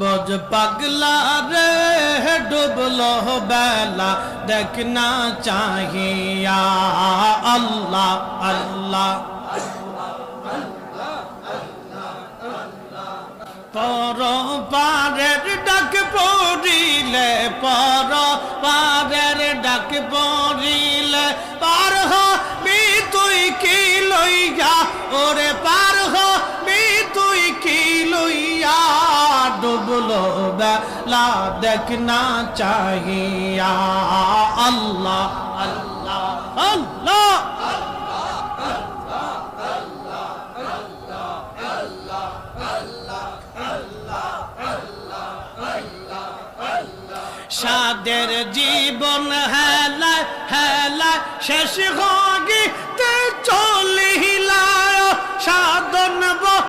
বোঝ পাগলা রে ডুবলো বেলা দেখনা চাহিয়া আল্লাহ আল্লাহ পর পারের ডাক পড়িলে পর পারের ডাক পড়িলে পার হবি তুই কি লইয়া ওরে পার হবি তুই কি লইয়া ডুবলো বেলা দেখনা চাহিয়া আল্লাহ আল্লাহ আল্লাহ সাদের জীবন হেলা হেলা শেষ